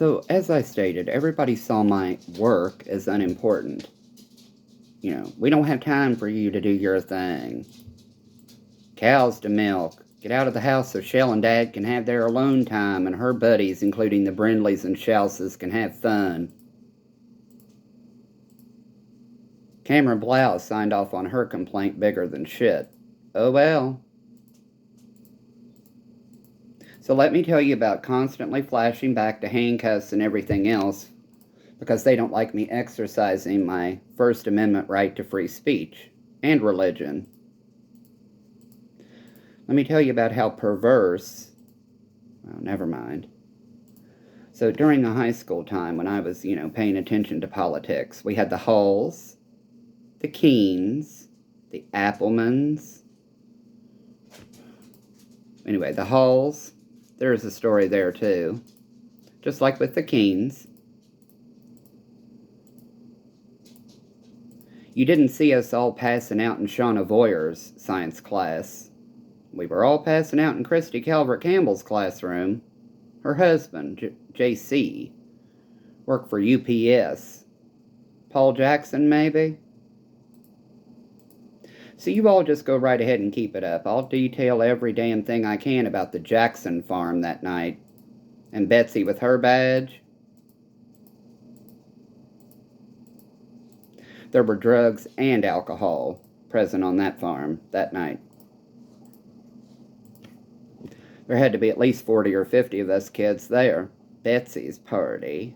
So, as I stated, everybody saw my work as unimportant. We don't have time for you to do your thing. Cows to milk. Get out of the house so Shell and Dad can have their alone time and her buddies, including the Brindleys and Shelses, can have fun. Cameron Blau signed off on her complaint bigger than shit. Oh well. So let me tell you about constantly flashing back to handcuffs and everything else because they don't like me exercising my First Amendment right to free speech and religion. Let me tell you about how perverse. Well, never mind. So during the high school time when I was, paying attention to politics, we had the Hulls, the Keens, the Applemans. Anyway, the Hulls, there's a story there too. Just like with the Keens. You didn't see us all passing out in Shauna Voyer's science class. We were all passing out in Christy Calvert Campbell's classroom. Her husband, J.C., worked for UPS. Paul Jackson, maybe? So you all just go right ahead and keep it up. I'll detail every damn thing I can about the Jackson farm that night. And Betsy with her badge. There were drugs and alcohol present on that farm that night. There had to be at least 40 or 50 of us kids there. Betsy's party.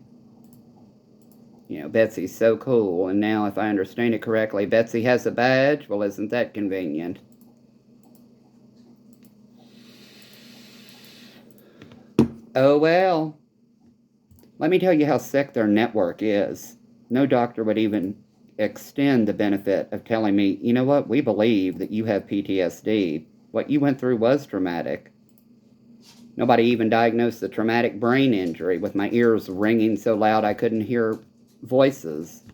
Betsy's so cool, and now, if I understand it correctly, Betsy has a badge? Well, isn't that convenient? Oh well. Let me tell you how sick their network is. No doctor would even extend the benefit of telling me, you know what, we believe that you have PTSD. What you went through was traumatic. Nobody even diagnosed the traumatic brain injury with my ears ringing so loud I couldn't hear voices.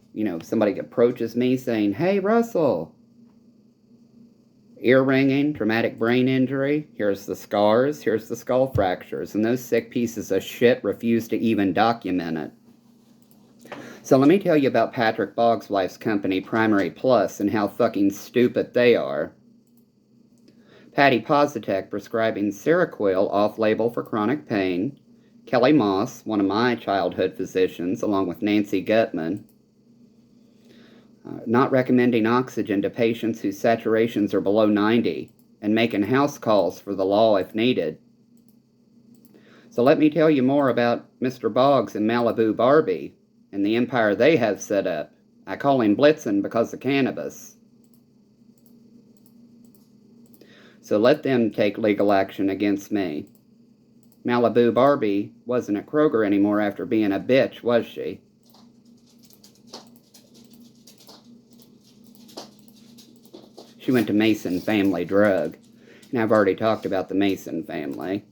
Somebody approaches me saying, "Hey, Russell." Ear ringing, traumatic brain injury, here's the scars, here's the skull fractures, and those sick pieces of shit refuse to even document it. So let me tell you about Patrick Boggs' wife's company, Primary Plus, and how fucking stupid they are. Patty Positek prescribing Seroquel off-label for chronic pain. Kelly Moss, one of my childhood physicians, along with Nancy Gutman, not recommending oxygen to patients whose saturations are below 90, and making house calls for the law if needed. So let me tell you more about Mr. Boggs and Malibu Barbie and the empire they have set up. I call him Blitzen because of cannabis. So let them take legal action against me. Malibu Barbie wasn't at Kroger anymore after being a bitch, was she? She went to Mason Family Drug. And I've already talked about the Mason family.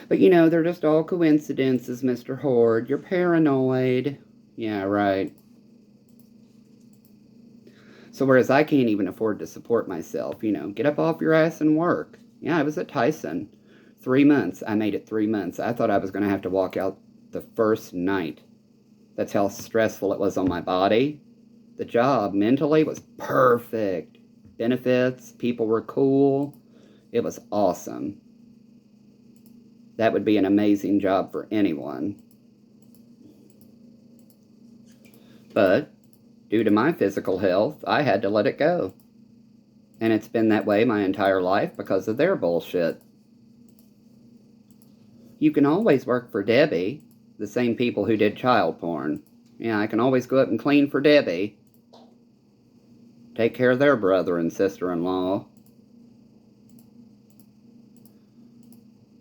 But they're just all coincidences, Mr. Horde. You're paranoid. Yeah, right. So whereas I can't even afford to support myself, get up off your ass and work. Yeah, I was at Tyson. 3 months. I made it 3 months. I thought I was going to have to walk out the first night. That's how stressful it was on my body. The job mentally was perfect. Benefits, people were cool. It was awesome. That would be an amazing job for anyone. But due to my physical health, I had to let it go. And it's been that way my entire life because of their bullshit. You can always work for Debbie, the same people who did child porn. Yeah, I can always go up and clean for Debbie. Take care of their brother and sister-in-law.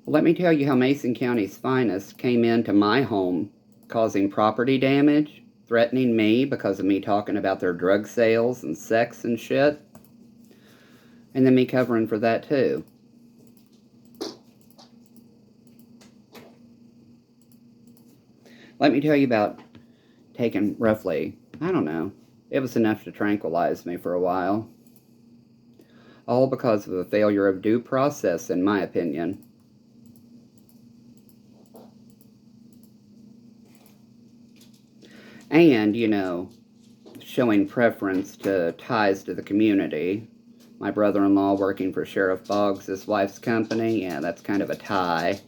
Let me tell you how Mason County's finest came into my home, causing property damage, threatening me because of me talking about their drug sales and sex and shit. And then me covering for that too. Let me tell you about taking roughly, I don't know, it was enough to tranquilize me for a while. All because of a failure of due process, in my opinion. And, you know, showing preference to ties to the community. My brother-in-law working for Sheriff Boggs' wife's company. Yeah, that's kind of a tie.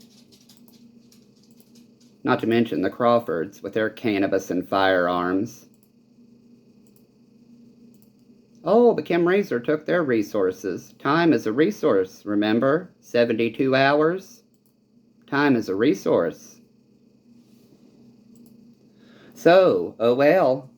Not to mention the Crawfords with their cannabis and firearms. Oh, but Kim Razor took their resources. Time is a resource, remember? 72 hours? Time is a resource. So, oh well,